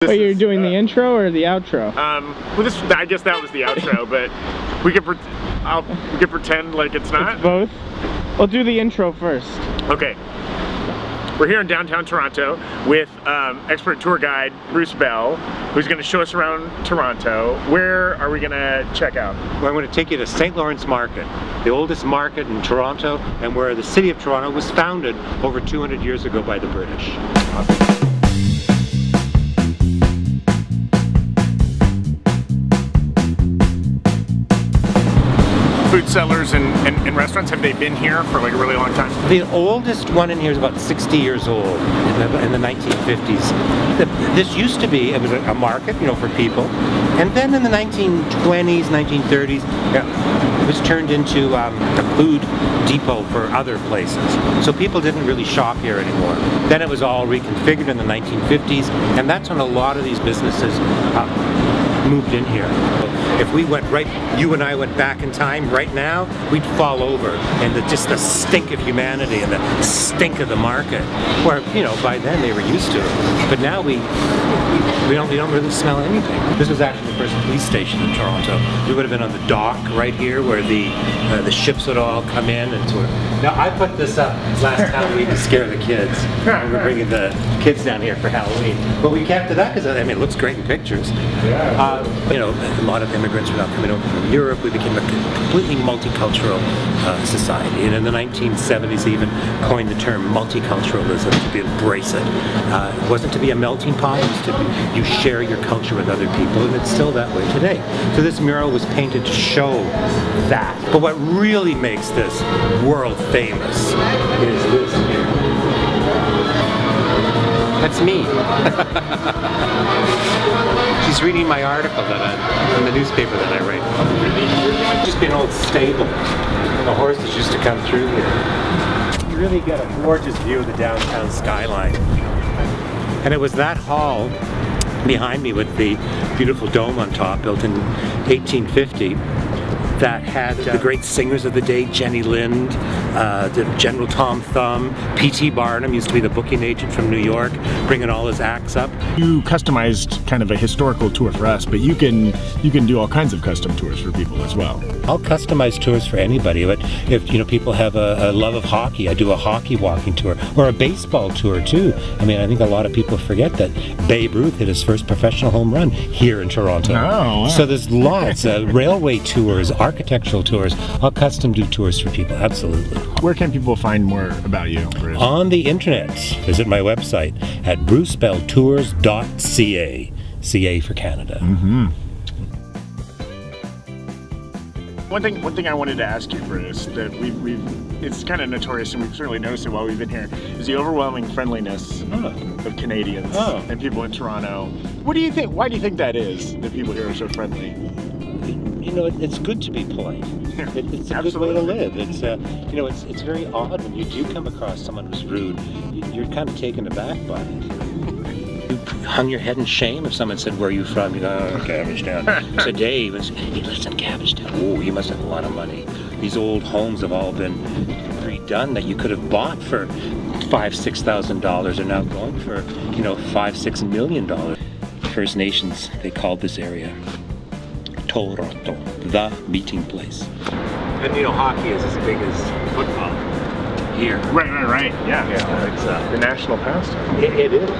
Wait, you're doing the intro or the outro? Well, I guess that was the outro, but we can pretend like it's not. It's both. We'll do the intro first. Okay. We're here in downtown Toronto with expert tour guide Bruce Bell, who's going to show us around Toronto. Where are we going to check out? Well, I'm going to take you to St. Lawrence Market, the oldest market in Toronto, and where the city of Toronto was founded over 200 years ago by the British. Awesome. Food sellers and restaurants, have they been here for like a really long time? The oldest one in here is about 60 years old in the 1950s. This used to be, it was a market, you know, for people. And then in the 1920s, 1930s, it was turned into a food depot for other places. So people didn't really shop here anymore. Then it was all reconfigured in the 1950s, and that's when a lot of these businesses moved in here. If we went you and I went back in time right now, we'd fall over, and just the stink of humanity and the stink of the market, where, you know, by then they were used to it. But now we don't really smell anything. This was actually the first police station in Toronto. We would have been on the dock right here where the ships would all come in and tour. Now I put this up last Halloween to scare the kids. We're bringing the kids down here for Halloween. But we kept it up because, I mean, it looks great in pictures. Yeah. You know, a lot of immigrants were now coming over from Europe. We became a completely multicultural society. And in the 1970s, they even coined the term multiculturalism to embrace it. It wasn't to be a melting pot, it was to be, you share your culture with other people, and it's still that way today. So this mural was painted to show that. But what really makes this world famous is this here. That's me. She's reading my article in the newspaper that I write. Just be an old stable. The horses used to come through here. You really get a gorgeous view of the downtown skyline. And it was that hall behind me with the beautiful dome on top, built in 1850, that had the great singers of the day, Jenny Lind, the General Tom Thumb, P.T. Barnum used to be the booking agent from New York, bringing all his acts up. You customized kind of a historical tour for us, but you can do all kinds of custom tours for people as well. I'll customize tours for anybody, but if, you know, people have a love of hockey, I do a hockey walking tour, or a baseball tour too. I mean, I think a lot of people forget that Babe Ruth hit his first professional home run here in Toronto. Oh, wow. So there's lots of railway tours, architectural tours. I'll custom do tours for people, absolutely. Where can people find more about you, Bruce? On the internet. Visit my website at brucebelltours.ca. CA for Canada. Mm-hmm. One thing I wanted to ask you, Bruce, that it's kind of notorious, and we've certainly noticed it while we've been here, is the overwhelming friendliness of Canadians and people in Toronto. What do you think? Why do you think that is, that people here are so friendly? You know, it's good to be polite. It's a good way to live. It's you know, it's very odd when you do come across someone who's rude. You're kind of taken aback by it. You hung your head in shame if someone said, "Where are you from?" You go, "Oh, Cabbagetown." Today, he lives in Cabbagetown. Oh, you must have a lot of money. These old homes have all been redone that you could have bought for $5,000–6,000 are now going for, you know, $5–6 million. First Nations, they called this area Toronto, the meeting place. And you know, hockey is as big as football here. Right. Yeah. It's the national pastime. It is.